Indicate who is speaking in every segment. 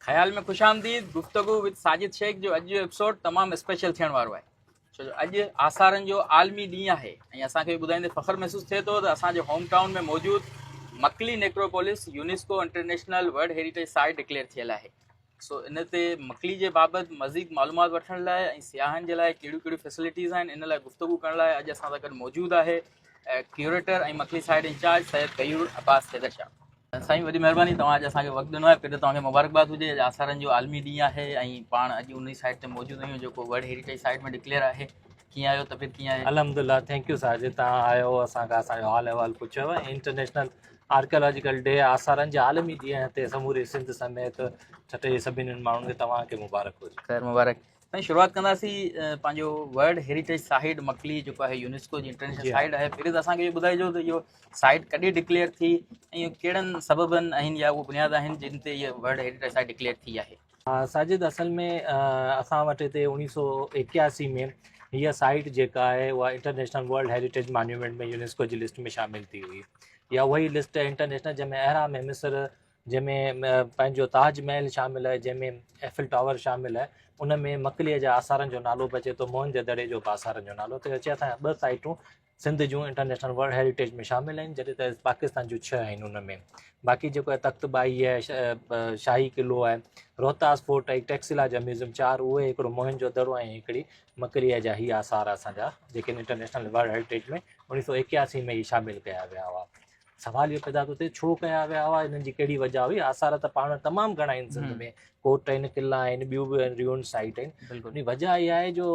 Speaker 1: ख़्याल में खुशामदीद गुफ्तगू विद साजिद शेख जो अॼु जो एपिसोड तमामु स्पेशल थियण वारो आहे। छो जो अॼु आसारनि जो आलमी ॾींहुं आहे ऐं असांखे ॿुधाईंदे फ़ख़्रु महसूसु थिए थो त असांजे होम टाउन में मौजूदु Makli necropolis UNESCO international world heritage site declare थियल आहे। सो इन ते मकली जे बाबति मज़ीद मालूमात वठण लाइ ऐं सियाहनि जे लाइ कहिड़ियूं कहिड़ियूं फैसिलिटीज़ आहिनि, इन लाइ गुफ्तगू करण लाइ अॼु असां सां गॾु मौजूदु आहे क्यूरेटर ऐं मकली साइट इंचार्ज सैयद कयूर अब्बास हैदर शाह। साईं वॾी महिरबानी, तव्हां अॼु असांखे वक़्तु ॾिनो आहे। पहिरियों तव्हांखे मुबारकबाद हुजे, अॼु आसारनि जो आलमी ॾींहुं आहे ऐं पाण अॼु उन साइट ते मौजूदु आहियूं जेको वर्ल्ड हेरिटेज साइट में डिक्लेयर आहे। कीअं आहियो, तबियत कीअं आहे?
Speaker 2: अल्हम्दुलिल्लाह, थैंक यू साजिद, तव्हां आयो असांखां असांजो हाल अहिवाल पुछियो। इंटरनेशनल आर्कियोलॉजिकल डे आसारनि जे आलमी ॾींहं ते समूरी सिंध समेत छटे सभिनी माण्हुनि खे तव्हांखे मुबारक हुजे।
Speaker 1: ख़ैर मुबारक। साईं शुरूआति कंदासीं पंहिंजो वर्ल्ड हेरिटेज साइट मकली जेको आहे यूनेस्को जी इंटरनेशनल साइट आहे। पहिरीं त असांखे इहो ॿुधाइजो त इहो साइट कॾहिं डिक्लेयर थी ऐं कहिड़नि सबबनि आहिनि या उहे बुनियाद आहिनि जिन ते इहा वर्ल्ड हेरिटेज साइट डिक्लेयर थी आहे।
Speaker 2: साजिद, असल में असां वटि हिते 1981 में हीअ साइट जेका आहे उहा इंटरनेशनल वर्ल्ड हेरिटेज मॉन्यूमेंट में यूनेस्को जी लिस्ट में शामिल थी हुई। या उहा ई लिस्ट इंटरनेशनल जंहिंमें अहराम में मिस्र, जंहिंमें पंहिंजो ताजमहल शामिल आहे, जंहिंमें एफिल टावर शामिल आहे, उन में मकलीअ जे आसारनि जो नालो बि अचे थो, मोहनजोदड़ो जो बि आसारनि जो नालो। त अचे असांजा 2 साइटूं सिंध जूं इंटरनेशनल वर्ल्ड हेरिटेज में शामिल आहिनि, जॾहिं त पाकिस्तान जूं 6 आहिनि उन में। बाक़ी जेको आहे तख्तबाई आहे, शाही किलो आहे, रोहतास फोर्ट आहे, टेक्सिला जा म्यूज़ियम 4 उहे, हिकिड़ो मोहनजोदड़ो ऐं हिकिड़ी मकलीअ जा ही आसार असांजा जेके इंटरनेशनल वर्ल्ड हेरिटेज में 1981 में ई शामिलु कया विया हुआ। सवाल इहो पैदा थो थिए छो कया विया हुआ, हिननि जी कहिड़ी वजह हुई। आसार त पाण तमामु घणा आहिनि सिंध में, कोट आहिनि, किला आहिनि, ॿियूं बि रियून साइट आहिनि। उन वजह इहा आहे जो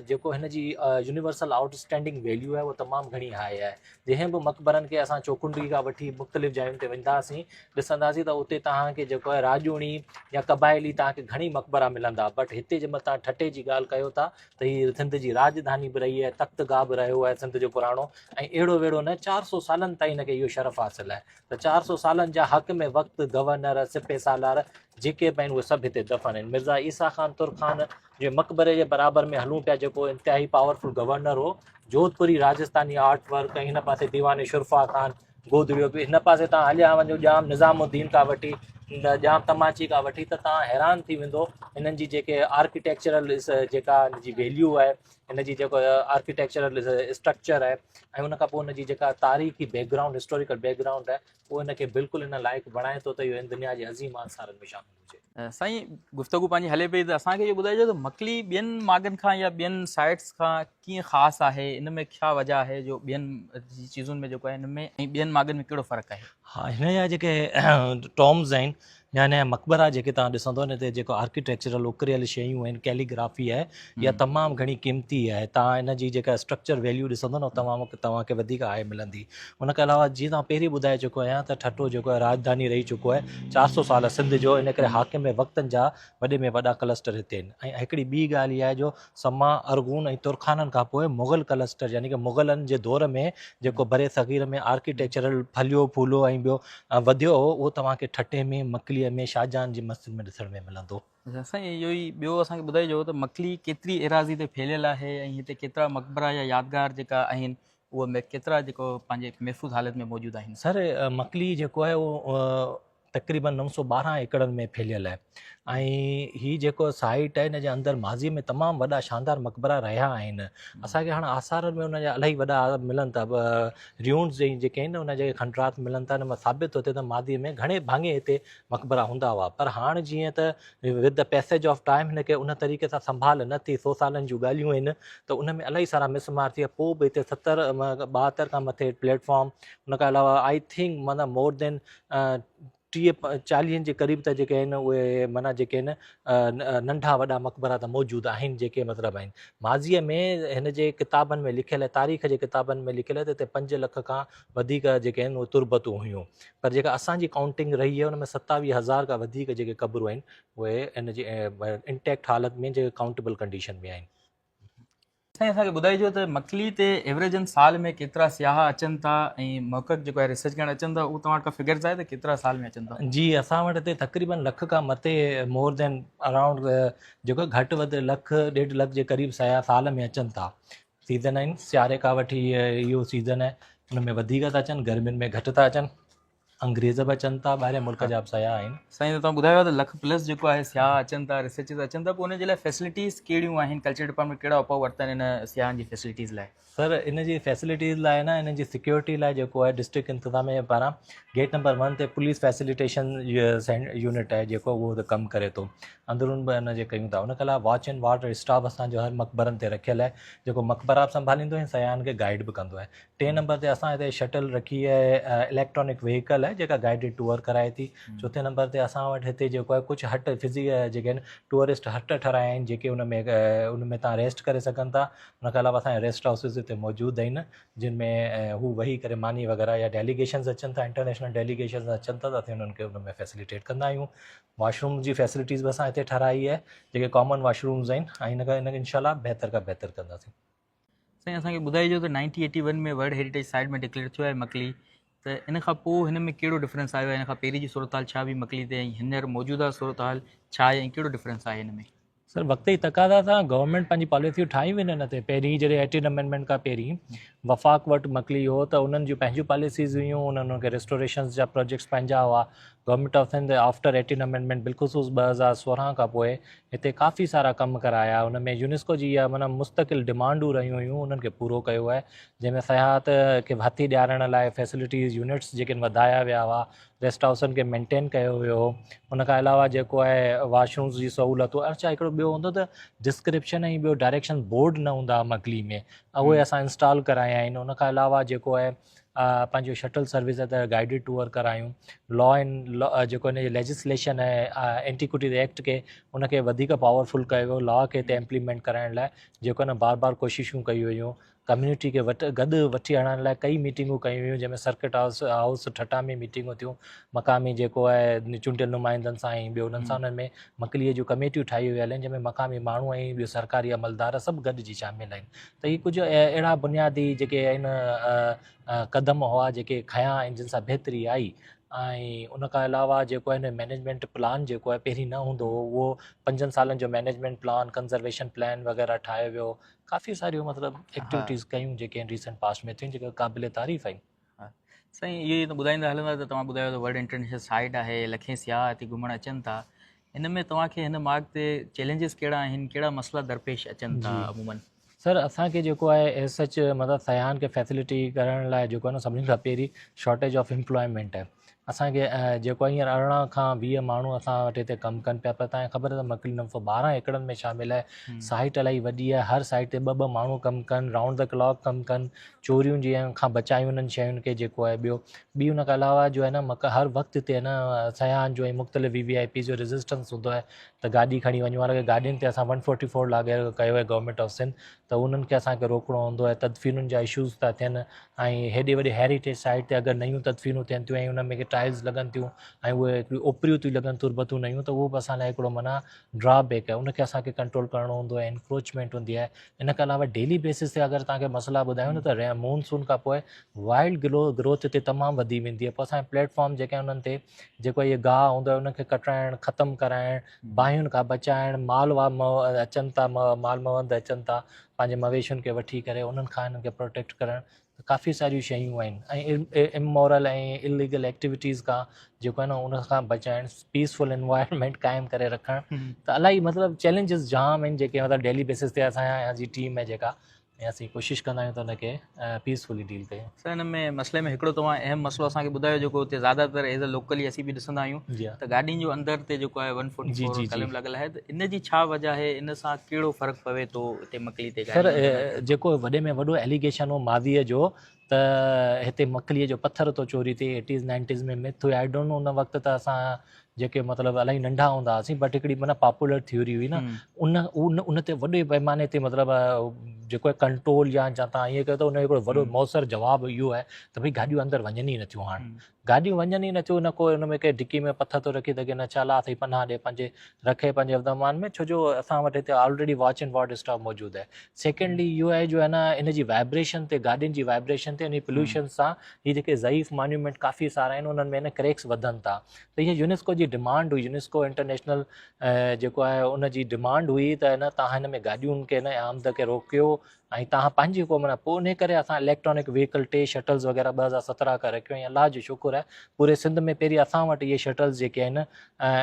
Speaker 2: जेको हिन जी यूनिवर्सल आउटस्टैंडिंग वैल्यू आहे उहा तमामु घणी हाई आहे। जंहिं बि मक़बरनि खे असां चौकुंडी खां वठी मुख़्तलिफ़ जायुनि ते वेंदासीं, ॾिसंदासीं त उते तव्हांखे जेको आहे राजूणी या क़बाइली तव्हांखे घणी मक़बरा मिलंदा। बट हिते जंहिं महिल तव्हां ठटे जी ॻाल्हि कयो था त हीअ सिंध जी राजधानी बि रही आहे, तख़्तगाह बि रहियो आहे सिंध जो पुराणो, ऐं अहिड़ो वेड़ो न 400 सालनि ताईं हिनखे इहो शरफ़ हासिलु आहे। त 400 सालनि जा हक़ में वक़्तु गवर्नर, सिपे सालार जेके बि आहिनि उहे सभु हिते दफ़न आहिनि। मिर्ज़ा ईसा ख़ान तुर ख़ान जे मक़बरे जे बराबरि में हलूं पिया, जेको इंतिहाई पावरफुल गवर्नर हो, जोधपुरी राजस्थानी आर्ट वर्क, ऐं हिन पासे दीवान शुरफा ख़ान गोदड़ियो बि, हिन पासे तव्हां हलिया वञो जाम निज़ामुद्दीन खां वठी जाम तमाची खां वठी, त तव्हां हैरान थी वेंदो हिननि जी जेके आर्किटेक्चरल जेका हिन जी वैल्यू आहे, हिन जी जेको आर्किटेक्चरल स्ट्रक्चर आहे, ऐं उन खां पोइ हुन जी जेका तारीख़ी बैकग्राउंड, हिस्टोरिकल बैकग्राउंड आहे, उहो हिनखे बिल्कुलु हिन लाइक़ु बणाए थो त इहो हिन दुनिया जे अज़ीम आसारनि में शामिलु हुजे।
Speaker 1: साईं गुफ्तगू पंहिंजी हले पई त असांखे इहो ॿुधाइजो त मकली ॿियनि मागनि खां या ॿियनि साइट्स खां कीअं ख़ासि आहे, इन में छा वजह आहे जो ॿियनि चीज़ुनि में जेको आहे हिन में ऐं ॿियनि मागनि में कहिड़ो फ़र्क़ु आहे?
Speaker 2: हा, हिन जा जेके टॉम्स आहिनि या हिन जा मक़बरा जेके तव्हां ॾिसंदो हिन ते जेको आर्किटेक्चरल उकरियल शयूं आहिनि, कैलीग्राफी आहे, इहा तमामु घणी क़ीमती आहे। तव्हां हिन जी जेका स्ट्रक्चर वैल्यू ॾिसंदो न तव्हांखे वधीक हाई मिलंदी। उनखां अलावा जीअं तव्हां पहिरीं ॿुधाए चुको आहियां त ठठो जेको आहे राजधानी रही चुको आहे 400 साल सिंध जो, इन करे हाकिम वक़्तनि जा वॾे में वॾा क्लस्टर हिते आहिनि। ऐं हिकिड़ी ॿी ॻाल्हि इहा आहे जो समा, अरगून ऐं तुरखाननि खां पोइ मुग़ल क्लस्टर, यानी कि मुग़लनि जे दौर में जेको बरे सग़ीर में आर्किटेक्चरल फलियो फूलो ऐं ॿियो वधियो हो, उहो तव्हांखे ठटे में, मकलीअ में, शाहजहान जी मस्जिद में ॾिसण में मिलंदो।
Speaker 1: साईं इहो ई ॿियो असांखे ॿुधाइजो त मकली केतिरी एराज़ी ते फैलियल आहे ऐं हिते केतिरा मक़बरा या यादगार जेका आहिनि उहे केतिरा जेको पंहिंजे महफ़ूज़ हालत में मौजूदु आहिनि?
Speaker 2: सर, मकली जेको आहे उहो तक़रीबन 912 एकड़नि में फैलियल आहे। ऐं हीअ जेको साइट आहे हिन जे अंदरि माज़ी में तमामु वॾा शानदार मक़बरा रहिया आहिनि। असांखे हाणे आसारनि में उनजा इलाही वॾा मिलनि था, रियून्स जेके आहिनि उन जे खंडरात मिलनि था। हिन मां साबित थो थिए त माज़ी में घणे भाङे हिते मक़बरा हूंदा हुआ, पर हाणे जीअं त with the passage of time हिनखे उन तरीक़े सां संभाल न थी, 100 सालनि जूं ॻाल्हियूं आहिनि, त उन में इलाही सारा मिसमार थी विया। पोइ बि हिते 72 खां मथे प्लेटफॉर्म, उनखां अलावा आई थिंक माना मोर देन 30-40 जे क़रीब त जेके आहिनि उहे माना जेके आहिनि नंढा वॾा मक़बरा त मौजूदु आहिनि, जेके मतिलबु आहिनि। माज़ीअ में हिन जे किताबनि में लिखियल आहे, तारीख़ जे किताबनि में लिखियल आहे त हिते 5 लख खां वधीक जेके आहिनि उहे तुर्बतूं हुयूं, पर जेका असांजी काउंटिंग रही आहे उन में 27,000 खां वधीक जेके क़बरूं आहिनि उहे हिन जी इंटैक्ट हालत में जेके काउंटेबल कंडीशन में आहिनि।
Speaker 1: साईं असांखे ॿुधाइजो त मकली ते एवरेजन साल में केतिरा सियाह अचनि था ऐं मौक़क़ जेको आहे रिसर्च करणु अचनि था, उहो तव्हां वटि का फिगर्स आहे त केतिरा साल में अचनि था?
Speaker 2: जी, असां वटि हिते तक़रीबन लख खां मथे, मोर देन अराउंड जेको घटि वधि 1-1.5 लख जे क़रीब सियाह साल में अचनि था। सीज़न आहिनि, सियारे खां वठी इहो सीज़न आहे, हुन में वधीक था अचनि, गर्मियुनि में घटि था अचनि। अंग्रेज़ बि अचनि था, ॿाहिरि मुल्क जा बि सयाह आहिनि।
Speaker 1: साईं तव्हां ॿुधायो त लख प्लस जेको आहे सियाह अचनि था, रिसर्चर्स अचनि था, पोइ हुनजे लाइ फैसिलिटीज़ कहिड़ियूं आहिनि? कल्चर डिपार्टमेंट कहिड़ा उपाउ वरिता आहिनि इन सियाहनि जी फैसिलिटीज़ लाइ?
Speaker 2: सर इन जी फैसिलिटीज़ लाइ न, इन जी सिक्योरिटी लाइ जेको आहे डिस्ट्रिक्ट इंतिज़ामिया पारां गेट नंबर 1 ते पुलिस फैसिलिटेशन यूनिट आहे जेको उहो कमु करे थो। अंदरून बि इन जे कयूं था। उन खां अलावा वॉच एंड वार्ड स्टाफ असांजो हर मक़बरनि ते रखियल आहे, जेको मक़बरा बि संभालींदो ऐं सयाहनि खे गाइड बि कंदो आहे। 3 नंबर ते असां हिते शटल रखी आहे, इलेक्ट्रॉनिक व्हीकल आहे जेका गाइडेड टूर कराए थी। 4 नंबर ते असां वटि हिते जेको आहे कुझु हट जेके आहिनि टूरिस्ट हट ठाहिराया आहिनि, जेके उन में तव्हां रेस्ट करे सघनि था। उन खां अलावा असांजा रेस्ट हाउसिस हिते मौजूदु आहिनि, जिन में हू वेही करे मानी वग़ैरह या डेलीगेशन्स अचनि था, इंटरनेशनल डेलीगेशन्स अचनि था, त असीं उन्हनि खे उन में फैसिलिटेट कंदा आहियूं। वॉशरूम जी फैसिलिटीज़ बि असां हिते ठाराई आहे, जेके कॉमन वॉशरूम्स आहिनि, ऐं हिनखे इंशाल्लाह बहितर खां बहितर कंदासीं।
Speaker 1: साईं असांखे ॿुधाइजो त 1981 में वर्ल्ड हेरिटेज साइट में डिक्लेयर थियो आहे मकली, त इन खां पोइ हिन में कहिड़ो डिफरेंस आयो आहे? इन खां पहिरीं जी सूरत हाल छा हुई मकली ते, ऐं हींअर मौजूदा सूरत हाल छा आहे, ऐं कहिड़ो डिफरेंस आहे हिन में?
Speaker 2: सर वक़्त जी तक़ाज़ा सां गवर्नमेंट पंहिंजी पॉलिसियूं ठाहियूं आहिनि हिन ते। पहिरीं जॾहिं 18 अमेंडमेंट खां पहिरीं वफ़ाक़ वटि मकली हो, त उन्हनि जूं पंहिंजियूं पॉलिसीज़ हुयूं, उन्हनि खे रेस्टोरेशंस जा प्रोजेक्ट्स पंहिंजा हुआ। Government of Sindh after 18 amendment बिलख़ुसूस 2016 खां पोइ हिते काफ़ी सारा कम कराया। उन में यूनेस्को जी इहा माना मुस्तक़िल डिमांडूं रहियूं हुयूं, उन्हनि खे पूरो कयो आहे, जंहिंमें सयाहत खे हथी ॾियारण लाइ फैसिलिटीज़ यूनिट्स जेके वधाया विया हुआ, रेस्ट हाउसनि खे मेंटेन कयो वियो हो। उन खां अलावा जेको आहे वॉशरूम्स जी सहूलियतूं। अच्छा हिकिड़ो ॿियो हूंदो त डिस्क्रिप्शन ऐं ॿियो डायरेक्शन बोर्ड न हूंदा मकली में, उहे असां इंस्टॉल कराया आहिनि। उन खां अलावा जेको आहे पंहिंजो शटल सर्विस आहे त गाइडेड टूर करायूं। लॉ एंड लॉ जेको हिन जी लेजिस्लेशन आहे एंटीक्विटीज़ एक्ट खे, उनखे वधीक पावरफुल कयो वियो लॉ खे हिते इम्प्लीमेंट कराइण लाइ, जेको आहे न बार बार कोशिशूं कयूं हुयूं। कम्यूनिटी खे गॾु वठी आणण लाइ कई मीटिंगूं कयूं हुयूं, जंहिंमें सर्किट हाउस ठठा में मीटिंगूं थियूं, मक़ामी जेको आहे चूंडियल नुमाइंदनि सां ऐं ॿियो उन्हनि सां। उन्हनि में मकलीअ जूं कमेटियूं ठाही वियल आहिनि, जंहिंमें मक़ामी माण्हू ऐं ॿियो सरकारी अमलदार सभु गॾिजी शामिल आहिनि। त इहे कुझु अहिड़ा बुनियादी जेके आहिनि क़दम हुआ जेके खयां ऐं जिन सां बहितरी आई। ऐं उन खां अलावा जेको आहे न मैनेजमेंट प्लान जेको आहे पहिरीं न हूंदो हो, उहो 5 सालनि जो मैनेजमेंट प्लान, कंज़र्वेशन प्लान वग़ैरह ठाहियो वियो। काफ़ी सारियूं मतिलबु एक्टिविटीज़ कयूं जेके रिसेंट पास्ट में थियूं, जेके क़ाबिल तारीफ़ आहिनि।
Speaker 1: साईं इहे त ॿुधाईंदा हलंदा त तव्हां ॿुधायो त वर्ल्ड इंटरनेशनल साइट आहे, लखे सियाह हिते घुमणु अचनि था। हिन में तव्हांखे हिन मार्ग ते चैलेंजिस कहिड़ा आहिनि, कहिड़ा मसइला दरपेश अचनि था अमूमन?
Speaker 2: सर असांखे जेको आहे एज सच मतिलबु सयाहनि खे फैसिलिटी करण लाइ जेको आहे न सभिनी खां पहिरीं शॉर्टेज ऑफ एम्प्लॉयमेंट आहे। असांखे जेको हींअर 18 खां 20 माण्हू असां वटि हिते कमु कनि पिया। पर तव्हांखे ख़बर आहे त मकली 912 एकड़नि में शामिलु आहे, साइट इलाही वॾी आहे, हर साइट ते 2-2 माण्हू कमु कनि, राउंड द क्लॉक कमु कनि, चोरियूं जीअं खां बचायूं उन्हनि शयुनि खे जेको आहे। ॿी उन खां अलावा जो आहे न हर वक़्तु हिते न सयाहनि जो ऐं मुख़्तलिफ़ VVIP जो रेजिस्टेंस हूंदो आहे, त गाॾी खणी वञण वारे खे गाॾियुनि ते असां 144 लाॻे कयो आहे गवर्नमेंट ऑफ सिंध, त उन्हनि खे असांखे रोकणो हूंदो आहे। तदफ़ीनुनि जा इशूज़ था थियनि, ऐं हेॾे वॾे हेरिटेज साइट ते अगरि नयूं तदफ़ीनूं थियनि थियूं ऐं उन में टाइल्स लॻनि थियूं ऐं उहे हिकिड़ियूं ओपरियूं थियूं लॻनि तुरबतूं नयूं, त उहो बि असां लाइ हिकिड़ो माना ड्रॉबैक आहे, उनखे असांखे कंट्रोल करिणो हूंदो आहे, इंक्रोचमेंट हूंदी आहे। इन खां अलावा डेली बेसिस ते अगरि तव्हांखे मसइला ॿुधायूं न, त मॉनसून खां पोइ वाइल्ड ग्रोथ हिते तमामु वधी वेंदी आहे। पोइ असांजे प्लेटफॉर्म जेके आहिनि उन्हनि ते जेको इहे गाह हूंदो आहे उनखे कटाइणु, ख़तमु कराइणु, बाहियुनि खां बचाइणु, अचनि था माल मवंद अचनि था पंहिंजे मवेशियुनि खे वठी करे, उन्हनि खां हिननि खे प्रोटेक्ट करणु, काफ़ी सारियूं शयूं आहिनि। ऐं इमोरल ऐं इलीगल एक्टिविटीज़ खां जेको आहे न उन खां बचाइणु, पीसफुल एनवायरनमेंट क़ाइमु करे रखणु, त इलाही मतिलबु चैलेंजिस जाम आहिनि जेके मतिलबु डेली बेसिस ते असांजी टीम आहे जेका, ऐं असीं कोशिशि कंदा आहियूं त हुनखे पीसफुली डील कयूं।
Speaker 1: सर हिन में मसइले में हिकिड़ो तव्हां अहम मसइलो असांखे ॿुधायो, जेको हुते ज़्यादातर एज़ अ लोकली असीं बि ॾिसंदा आहियूं त गाॾियुनि जो अंदरि ते जेको आहे 144 कलम लॻल आहे, त इन जी छा वजह आहे? इन सां कहिड़ो फ़र्क़ु पवे थो हिते मकली ते?
Speaker 2: सर जेको वॾे में वॾो एलिगेशन हो मावीअ जो, त हिते मकलीअ जो पथर थो चोरी थिए, 80s 90s में मिथ हुई। आई डोंट नो उन वक़्तु त असां जेके मतिलबु इलाही नंढा हूंदा हुआसीं, बट हिकिड़ी माना पॉपुलर थ्योरी हुई न, उन ते वॾे पैमाने ते मतिलबु जेको आहे कंट्रोल या तव्हां ईअं कयो त उन जो हिकिड़ो वॾो मौसर जवाबु इहो आहे त भई गाॾियूं अंदरि वञनि ई नथियूं। हाणे गाॾियूं वञनि ई नथियूं, न को हुन में कंहिं डिकी में पथर थो रखी सघे, न चाला अथई पनाह ॾे पंहिंजे रखे पंहिंजे वर्धमान में, छो जो असां वटि हिते already watch and ward staff मौजूदु आहे। सेकेंडली इहो आहे जो आहे न इन जी वाइब्रेशन ते, गाॾियुनि जी वाइब्रेशन ते, उन पोल्यूशन सां हीअ जेके ज़ईफ़ मॉन्यूमेंट काफ़ी सारा आहिनि उन्हनि में न क्रैक्स वधनि था। त हीअ यूनेस्को जी डिमांड हुई, यूनेस्को इंटरनेशनल जेको आहे उन जी डिमांड हुई त न तव्हां हिन में गाॾियुनि खे न आमद खे रोकियो ऐं तव्हां पंहिंजी को माना पोइ उन करे असां इलेक्ट्रॉनिक व्हीकल 2 शटल्स वग़ैरह 2017 खां रखियो ऐं अलाह जो शुक्र आहे पूरे सिंध में पहिरीं असां वटि इहे शटल्स जेके आहिनि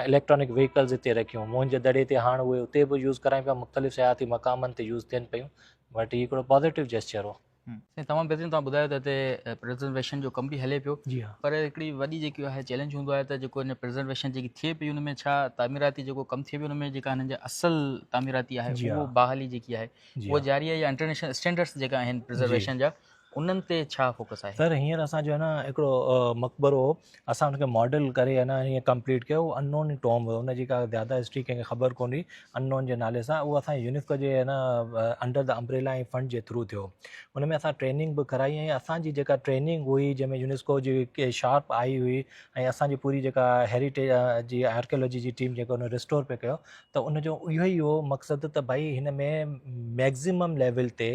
Speaker 2: इलेक्ट्रॉनिक व्हीकल्स हिते रखियूं मुंहिंजे दड़े ते हाणे उहे उते बि यूज़ कराइनि पिया मुख़्तलिफ़ सयाती मक़ामनि ते यूज़ थियनि पियूं बट इहो हिकिड़ो पॉज़िटिव जेस्चर हो।
Speaker 1: तमामु बहितरीनु तव्हां ॿुधायो त हिते प्रिजर्वेशन जो कमु बि हले पियो
Speaker 2: जी हा
Speaker 1: पर हिकिड़ी वॾी जेकी आहे चैलेंज हूंदो आहे त जेको हिन प्रिजर्वेशन जेकी थिए पई उन में छा तामीराती जेको कमु थिए पियो उन में जेका हिननि जा असुल तामीराती आहे
Speaker 2: जी
Speaker 1: उहो
Speaker 2: हा
Speaker 1: बहाली जेकी आहे
Speaker 2: जी
Speaker 1: उहा
Speaker 2: हा
Speaker 1: जारी आहे या इंटरनेशनल स्टैंडर्ड्स जेका आहिनि
Speaker 2: जी
Speaker 1: प्रिजर्वेशन जा उन्हनि ते छा फोकस आहे?
Speaker 2: सर हींअर असांजो आहे न हिकिड़ो मक़बरो हो असां हुनखे मॉडल करे आहे न हीअं कंप्लीट कयो अननोन टॉम हुयो हुनजी का ज़्यादा हिस्ट्री कंहिंखे ख़बर कोन हुई अननोन जे नाले सां उहो असांजे यूनेस्को जे आहे न अंडर द अम्ब्रेला ऐं फंड जे थ्रू थियो हुन में असां ट्रेनिंग बि कराई ऐं असांजी जेका ट्रेनिंग हुई जंहिंमें यूनेस्को जी शार्प आई हुई ऐं असांजी पूरी जेका हेरिटेज जी आर्कियोलॉजी जी टीम जेको हुन रिस्टोर पे कयो त उनजो इहो ई हो मक़सदु त भई हिन में मैक्ज़िमम लेवल ते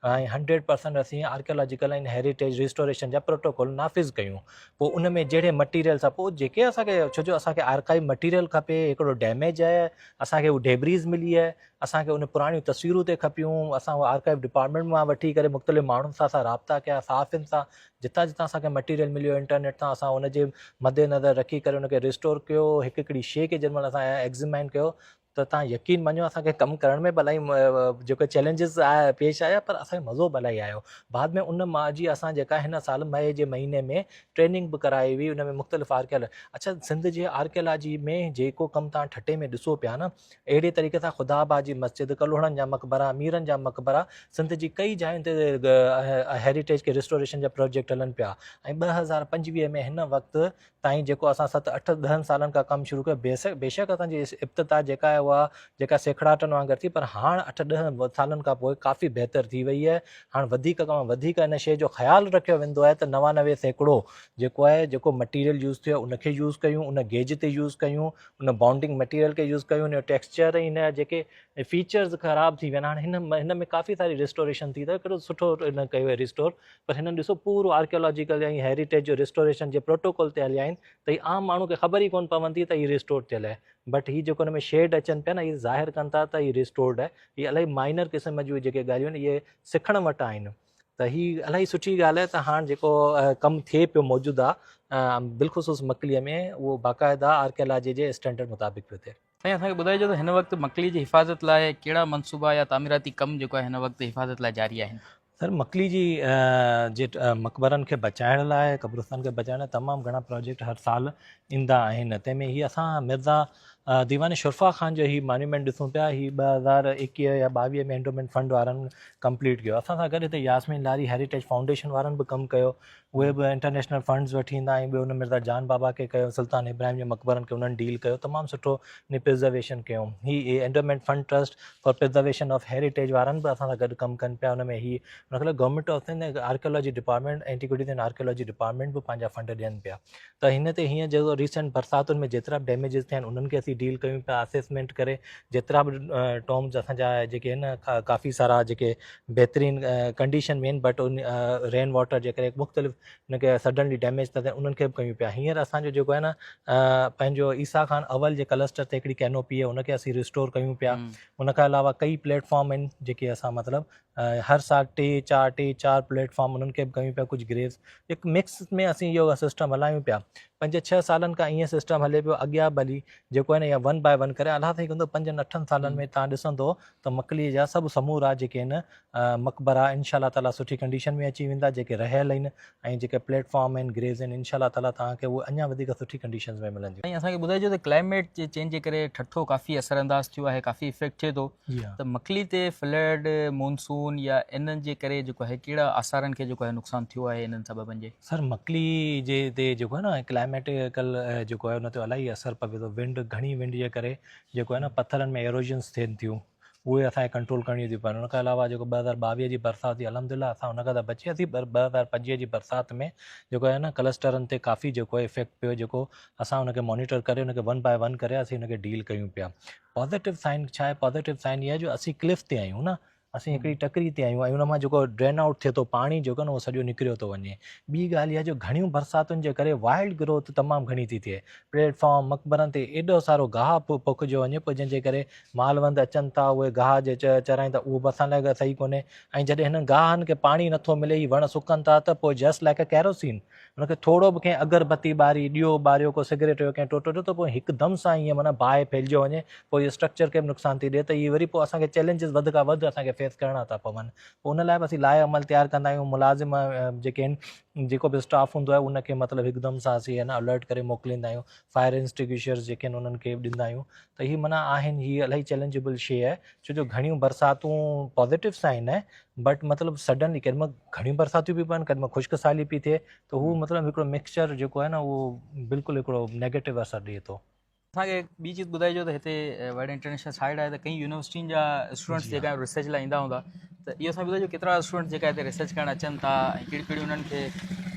Speaker 2: ऐं 100% असीं आर्कियोलॉजिकल ऐं हेरिटेज रिस्टोरेशन जा प्रोटोकॉल नाफ़िज़ कयूं पोइ उन में जहिड़े मटीरियल सां पोइ जेके असांखे छो जो असांखे आर्काइव मटीरियल खपे हिकिड़ो डैमेज आहे असांखे उहा डेब्रीज़ मिली आहे असांखे उन पुराणियूं तस्वीरूं ते खपियूं असां उहा आर्काइव डिपार्टमेंट मां वठी करे मुख़्तलिफ़ माण्हुनि सां असां राब्ता कया साफ़िन सां जितां जितां असांखे मटीरियल मिलियो इंटरनेट तां असां उनजे मद्देनज़र रखी करे उनखे रिस्टोर कयो हिकु हिकिड़ी शइ खे जेॾी महिल असां एग्ज़ामाइन कयो त तव्हां यकीन मञो असांखे कमु करण में भलाई जेके चैलेंजिस आया पेश आया पर असांखे मज़ो भलाई आयो बाद में उन मां जी असां जेका हिन साल मई जे महीने में ट्रेनिंग बि कराई हुई उन में मुख़्तलिफ़ आर्कियोलॉजी अच्छा सिंध जे आर्कियोलॉजी में जेको कमु तव्हां ठटे में ॾिसो पिया न अहिड़े तरीक़े सां ख़ुदाबाद जी मस्जिद कलोहड़नि जा मक़बरा मीरनि जा मक़बरा सिंध जी कई जायुनि ते हेरिटेज खे रिस्टोरेशन जा प्रोजेक्ट हलनि पिया ऐं 2025 में हिन वक़्तु ताईं जेको असां 7-8-10 सालनि खां कमु शुरू कयो बेशक असांजी इब्तिदा जेका आहे उहा जेका सेखड़ाटनि वांगुरु थी पर हाणे 8-10 सालनि खां पोइ काफ़ी बहितर थी वई आहे हाणे वधीक खां वधीक हिन शइ जो ख़्यालु रखियो वेंदो आहे त 99% जेको आहे जेको मटीरियल यूज़ थियो उनखे यूज़ कयूं उन गेज ते यूज़ कयूं उन बाउंडिंग मटीरियल खे यूज़ कयूं उन जो टेक्सचर ऐं हिन जा जेके फीचर्स ख़राब थी विया आहिनि हाणे हिन में काफ़ी सारी रिस्टोरेशन थी त हिकिड़ो सुठो इन कयो आहे रिस्टोर पर हिननि ॾिसो पूरो आर्कियोलॉजिकल ऐं हेरिटेज जो रिस्टोरेशन जे प्रोटोकॉल ते हलिया आहिनि त हीअ आम माण्हू खे ख़बर ई कोन पवंदी त हीअ रिस्टोर थियल आहे बट हीअ जेको हुन में शेड अचनि पिया न इहे ज़ाहिर कनि था त हीअ रिस्टोर्ड आहे हीअ इलाही माइनर क़िस्म जूं जेके ॻाल्हियूं आहिनि इहे सिखण वटि आहिनि त हीअ इलाही सुठी ॻाल्हि आहे त हाणे जेको कमु थिए पियो मौजूदा बिलख़ुसूस मकलीअ में उहो बाक़ाइदा आर्कियोलॉजी जे स्टैंडर्ड मुताबिक़ पियो थिए।
Speaker 1: साईं असांखे ॿुधाइजो त हिन वक़्तु मकली जी हिफ़ाज़त लाइ कहिड़ा मनसूबा या तामीराती कमु जेको आहे हिन वक़्तु हिफ़ाज़त लाइ जारी आहिनि?
Speaker 2: सर मकली जी जे मक़बरनि खे बचाइण लाइ क़ब्रिस्तान खे बचाइण लाइ तमामु घणा प्रोजेक्ट हर साल ईंदा आहिनि तंहिंमें हीअ असां मिर्ज़ा दीवान शुरफ़ा ख़ान जो ही मॉन्यूमेंट ॾिसूं पिया ही 2021 या 22 में एंडोमेंट फंड वारनि कंप्लीट कयो असां सां गॾु हिते यास्मीन लारी हेरिटेज फाउंडेशन वारनि बि कमु कयो उहे बि इंटरनेशनल फंड्स वठी ईंदा ऐं ॿियो हुन मिर्ज़ा जान बाबा खे कयो सुल्तान इब्राहिम जे मक़बरनि खे उन्हनि डील कयो तमामु सुठो इन प्रिज़र्वेशन कयूं ही endowment fund trust for preservation of heritage वारनि बि असां सां गॾु कमु कनि पिया हुन में ही हुनखे government of Sindh archaeology department antiquities and archaeology department बि पंहिंजा फंड ॾियनि पिया त हिन ते हीअं जेको रीसेंट बरसातुनि में जेतिरा बि डैमेजिस थिया आहिनि उन्हनि खे असीं डील कयूं पिया असेसमेंट करे जेतिरा बि टॉम्स असांजा जेके आहिनि काफ़ी सारा जेके बहितरीनु कंडीशन में आहिनि बट उन रेन वाटर जे करे मुख़्तलिफ़ हुनखे सडनली डैमेज था थियनि उन्हनि खे बि कयूं पिया हींअर असांजो जेको आहे न पंहिंजो ईसा खान अवल जे क्लस्टर ते हिकिड़ी कैनोपी आहे उनखे असीं रिस्टोर कयूं पिया उनखां अलावा कई प्लेटफॉर्म आहिनि जेके असां मतिलबु हर साल 3-4 प्लेटफॉर्म उन्हनि खे बि कयूं पिया कुझु ग्रेव्स हिकु मिक्स में असीं इहो सिस्टम हलायूं पिया 5-6 सालनि खां ईअं सिस्टम हले पियो अॻियां भली जेको आहे न इहा 1 बाय 1 करे अलाह ताईं कंदो 5-8 सालनि में तव्हां ॾिसंदो त मकलीअ जा सभु समूरा जेके आहिनि मक़बरा इंशाअल्लाह ताला सुठी कंडीशन में अची वेंदा जेके रहियल आहिनि ऐं जेके प्लेटफॉर्म आहिनि ग्रेव्स आहिनि इंशाअल्लाह ताला तव्हांखे उहे अञा वधीक सुठी कंडीशन में मिलंदियूं।
Speaker 1: ऐं असांखे ॿुधाइजो त क्लाइमेट जे चेंज जे करे ठठो काफ़ी असरअंदाज़ थियो आहे काफ़ी इफेक्ट थिए थो त मकली ते फ्लड मॉनसून या इन्हनि जे करे जेको आहे कहिड़ा आसारनि खे जेको आहे नुक़सानु थियो आहे इन्हनि सबबनि जे?
Speaker 2: सर मकली जे ते जेको आहे न क्लाइमेटिकल जेको आहे उन ते इलाही असरु पवे थो विंड घणी विंड जे करे जेको आहे न पथरनि में एरोजन्स थियनि थियूं उहे असांखे कंट्रोल करणियूं थियूं पवनि उनखां अलावा जेको 2022 जी बरसाति थी अलहमदिल्ला असां हुन खां त बचियासीं पर 2025 जी बरसाति में जेको आहे न क्लस्टरनि ते काफ़ी जेको आहे इफेक्ट पियो जेको असां हुनखे मॉनिटर करे हुनखे 1 बाय 1 करे असीं हुनखे डील कयूं पिया। पॉज़िटिव साइन छा आहे पॉज़िटिव साइन इहा आहे जो असीं क्लिफ ते आहियूं न असीं हिकिड़ी टकरी ते आहियूं ऐं उन मां जेको ड्रेन आउट थिए थो पाणी जेको न उहो सॼो निकिरियो थो वञे। ॿी ॻाल्हि इहा जो घणियूं बरसातुनि जे करे वाइल्ड ग्रोथ तमामु घणी थी थिए। प्लेटफॉर्म मक़बरनि ते एॾो सारो गाहु पोखिजियो वञे पोइ जंहिंजे करे मालवंद अचनि था उहे गाह जे चराइनि था, उहो बि असां लाइ सही कोन्हे। ऐं जॾहिं हिन गाहनि खे पाणी नथो मिले, ही वण सुकनि था त पोइ जस्ट लाइक अ कैरोसिन हुनखे थोरो बि कंहिं अगरबत्ती ॿारी, ॾियो ॿारियो, को सिगरेट जो कंहिं टोटो ॾियो त पोइ हिकदमि सां ईअं माना बाहि फैलिजियो वञे, पोइ इहो स्ट्रक्चर खे बि नुक़सान थी ॾिए त इहे वरी पोइ असांखे चैलेंजिस वधि खां वधि असांखे फेस करणा था पवनि। पोइ उन लाइ बि असीं लाइ अमल तयारु कंदा आहियूं। मुलाज़िम जेके आहिनि, जेको बि स्टाफ हूंदो आहे उनखे मतिलबु हिकदमि सां असीं अलर्ट करे मोकिलींदा आहियूं। फायर एक्सटिंग्विशर्स जेके आहिनि उन्हनि खे बि ॾींदा आहियूं। त हीअ माना आहिनि, हीअ इलाही चैलेंजेबल शइ आहे छो जो घणियूं बरसातूं पॉज़िटिव साइन आहे, बट मतिलबु सडनली केॾीमहिल घणियूं बरसातियूं बि पवनि, केॾीमहिल ख़ुश्क साली पई थिए, त हू मतिलबु हिकिड़ो मिक्सचर जेको आहे न उहो बिल्कुलु हिकिड़ो नेगेटिव असरु ॾिए थो।
Speaker 1: असांखे ॿी चीज़ ॿुधाइजो त हिते वर्ल्ड इंटरनेशनल साइड आहे त कई यूनिवर्सिटियुनि जा स्टूडेंट्स जेका रिसर्च लाइ ईंदा हूंदा, त इहो असां ॿुधाइजो केतिरा स्टूडेंट्स जेका हिते रिसर्च करणु अचनि था ऐं कहिड़ियूं कहिड़ियूं उन्हनि खे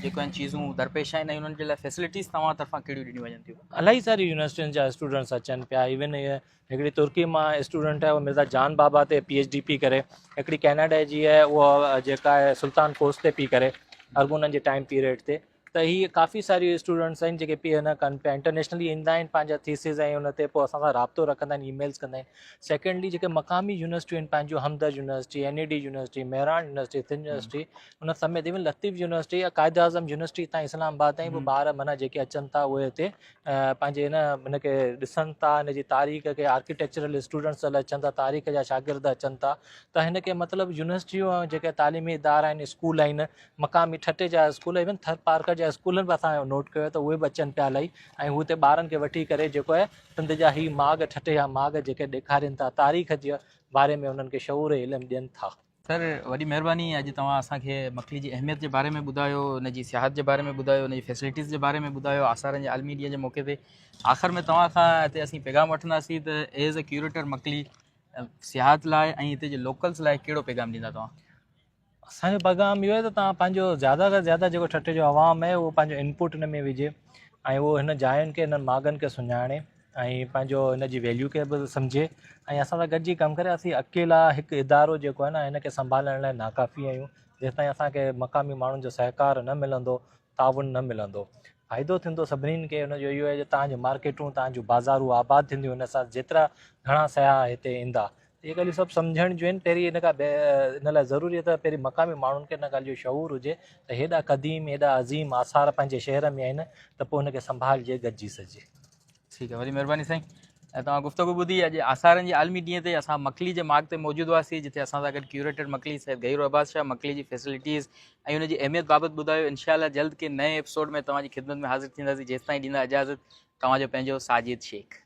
Speaker 1: जेको आहिनि चीज़ूं दरपेश आहिनि ऐं उन्हनि जे लाइ फैसिलिटीज़ तव्हां तरफ़ां कहिड़ियूं ॾिनियूं वञनि थियूं?
Speaker 2: इलाही सारी यूनिवर्सिटियुनि जा स्टूडेंट्स अचनि पिया। इवन हिकिड़ी तुर्की मां स्टूडेंट आहे, उहा मिर्ज़ा जान बाबा ते PhD पई करे। हिकिड़ी कैनेडा जी आहे, उहा जेका आहे सुल्तान कोस्ट ते पई करे, अॻूननि जे टाइम पीरियड ते। त हीअ काफ़ी सारी स्टूडेंट्स आहिनि जेके न कनि पिया, इंटरनेशनली ईंदा आहिनि पंहिंजा थीसिस ऐं उन ते पोइ असां सां राब्तो रखंदा आहिनि, ईमेल्स कंदा आहिनि। सेकेंडली जेके मक़ामी यूनिवर्सिटियूं आहिनि, पंहिंजो Hamdard university, NED university, Mehran university, Sindh university, उन समेत इवन लतीफ़ यूनिवर्सिटी या क़ाइद आज़म यूनिवर्सिटी हितां इस्लामाबाद ताईं बि ॿार माना जेके अचनि था उहे हिते पंहिंजे हिनखे ॾिसनि था, हिन जी तारीख़ खे। आर्किटेक्चरल स्टूडेंट्स अचनि था, तारीख़ जा शागिर्द अचनि था। त हिनखे मतिलबु यूनिवर्सिटियूं जेके तालीमी इदारा आहिनि, स्कूल आहिनि, मक़ामी ठटे जा स्कूल, इवन थर पार्कर जा स्कूल बि असां नोट कयो त उहे बि अचनि पिया इलाही। ऐं हू हिते ॿारनि खे वठी करे जेको आहे सिंध जा ही माॻ ठटे जा माॻ जेके ॾेखारीनि था, तारीख़ जे बारे में उन्हनि खे शऊर इल्मु ॾियनि था।
Speaker 1: सर वॾी महिरबानी, अॼु तव्हां असांखे मखली जी अहमियत जे बारे में ॿुधायो, हुन जी सियाहत जे बारे में ॿुधायो, हुन जी फैसिलिटीज़ जे बारे में ॿुधायो, आसारनि जे आलमी ॾींहं जे मौक़े ते। आख़िर में तव्हां खां हिते असीं पैगाम वठंदासीं त एज़ अ क्यूरेटर मखली सियाहत लाइ ऐं हिते जे लोकल्स लाइ कहिड़ो पैगाम ॾींदा तव्हां?
Speaker 2: असांजो पैगाम इहो आहे त तव्हां पंहिंजो ज़्यादा खां ज़्यादा जेको ठटे जो आवाम आहे उहो पंहिंजो इनपुट हिन में विझे ऐं उहो हिन जायुनि खे, हिननि माॻनि खे सुञाणे ऐं पंहिंजो हिन जी वैल्यू खे बि सम्झे ऐं असां सां गॾिजी कमु करे। असीं अकेला हिकु इदारो जेको आहे न हिनखे संभालण लाइ नाकाफ़ी आहियूं। जेसिताईं असांखे मक़ामी माण्हुनि जो सहकार न मिलंदो, ताउन न मिलंदो। फ़ाइदो थींदो सभिनीनि खे। हुनजो इहो आहे जो तव्हांजी मार्केटूं, तव्हांजूं बाज़ारूं आबाद थींदियूं, हिन सां जेतिरा घणा सयाह हिते ईंदा। इहे ॻाल्हियूं सभु सम्झण जूं आहिनि। पहिरीं हिन खां हिन लाइ ज़रूरी आहे त पहिरीं मक़ामी माण्हुनि खे हिन ॻाल्हि जो शऊर हुजे त हेॾा क़दीम, हेॾा अज़ीम आसार पंहिंजे शहर में आहिनि, त पोइ हुनखे संभालिजे, गॾिजी सघिजे।
Speaker 1: ठीकु आहे, वॾी महिरबानी साईं। ऐं तव्हां गुफ़्तगू ॿुधी। अॼु आसारनि जे आलमी ॾींहं ते असां मखली जे माॻ ते मौजूदु हुआसीं, जिते असां सां गॾु क्यूरेटर मखली सैयद गहीर अब्बास शाह मखली जी फैसिलिटीज़ ऐं हुन जी अहमियत बाबति ॿुधायो। इंशाअल्लाह जल्द के नए एपिसोड में तव्हांजी ख़िदमत में हाज़िर थींदासीं। जेसिताईं ॾींदा इजाज़त, तव्हांजो पंहिंजो साजिद शेख।